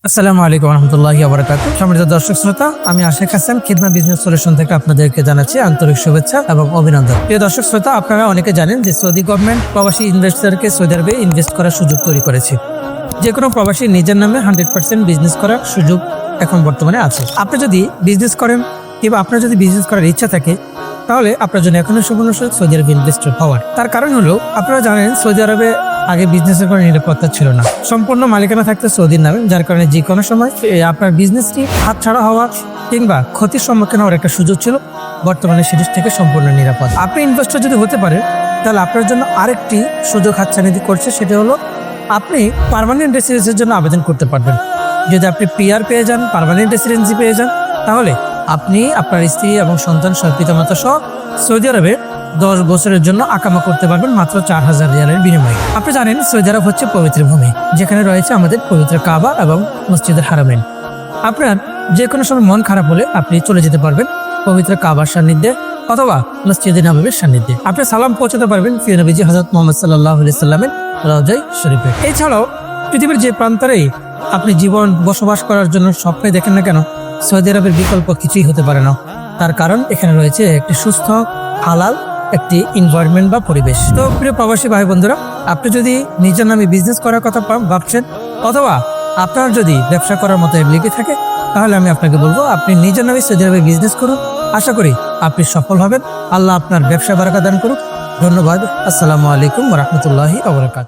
আসসালামু আলাইকুম রহমতুল্লাহি ওয়া বারাকাতুহু। সম্মানিত দর্শক শ্রোতা, আমি আশিক হাসান খিদমা বিজনেস সলিউশন থেকে আপনাদেরকে জানাচ্ছি আন্তরিক শুভেচ্ছা এবং অভিনন্দন। প্রিয় দর্শক শ্রোতা, আপনারা অনেকে জানেন যে সৌদি গভর্নমেন্ট প্রবাসী ইনভেস্টরকে সৌদি আরবে ইনভেস্ট করার সুযোগ তৈরি করেছে। যে কোনো প্রবাসী নিজের নামে 100% বিজনেস করার সুযোগ এখন বর্তমানে আছে। আপনি যদি বিজনেস করেন কিংবা আপনার যদি বিজনেস করার ইচ্ছা থাকে, তাহলে আপনার জন্য এখনো সুবর্ণ সুযোগ সৌদি আরবে ইনভেস্টর হওয়ার। তার কারণ হলো, আপনারা জানেন সৌদি আরবে আগে বিজনেসের কোনো নিরাপত্তা ছিল না, সম্পূর্ণ মালিকানা থাকতে সৌদির নামে, যার কারণে যে কোনো সময় আপনার বিজনেসটি হাতছাড়া হওয়া কিংবা ক্ষতির সম্মুখীন হওয়ার একটা সুযোগ ছিল। বর্তমানে সেটি থেকে সম্পূর্ণ নিরাপদ। আপনি ইনভেস্টর যদি হতে পারেন, তাহলে আপনার জন্য আরেকটি সুযোগ হাতছানি করছে, সেটা হলো আপনি পার্মানেন্ট রেসিডেন্সির জন্য আবেদন করতে পারবেন। যদি আপনি পিআর পেয়ে যান, পার্মানেন্ট রেসিডেন্সি পেয়ে যান, তাহলে আপনি আপনার স্ত্রী এবং সন্তান সহ পিতামাতা সহ সৌদি আরবে 10 বছরের জন্য আকামা করতে পারবেন মাত্র 4000 রিয়ালের বিনিময়ে। আপনি জানেন সৌদি আরব হচ্ছে পবিত্র ভূমি, যেখানে রয়েছে আমাদের পবিত্র কাবা এবং মসজিদুল হারামাইন। আপনার যে কোনো সময় মন খারাপ হলে আপনি চলে যেতে পারবেন পবিত্র কাবার সান্নিধ্যে অথবা মসজিদে নববীর সান্নিধ্যে। আপনি সালাম পৌঁছাতে পারবেন প্রিয় নবীজি হযরত মুহাম্মদ সাল্লাল্লাহু আলাইহি সাল্লামের রওজায়ে শরীফে। এছাড়াও পৃথিবীর যে প্রান্তরেই আপনি জীবন বসবাস করার জন্য স্বপ্নে দেখেন না কেন, সৌদি আরবের বিকল্প কিছুই হতে পারে না। তার কারণ এখানে রয়েছে একটি সুস্থ হালাল একটি এনভায়রনমেন্ট বা পরিবেশ। তো প্রিয় প্রবাসী ভাই বন্ধুরা, আপনি যদি নিজের নামে বিজনেস করার কথা ভাবছেন অথবা আপনার যদি ব্যবসা করার মতো এবিলিটি থাকে, তাহলে আমি আপনাকে বলবো আপনি নিজের নামে সৌদি আরবে বিজনেস করুন। আশা করি আপনি সফল হবেন। আল্লাহ আপনার ব্যবসা বারাকা দান করুক। ধন্যবাদ। আসসালামু আলাইকুম ওয়া রাহমাতুল্লাহি ওয়া বারাকাতুহু।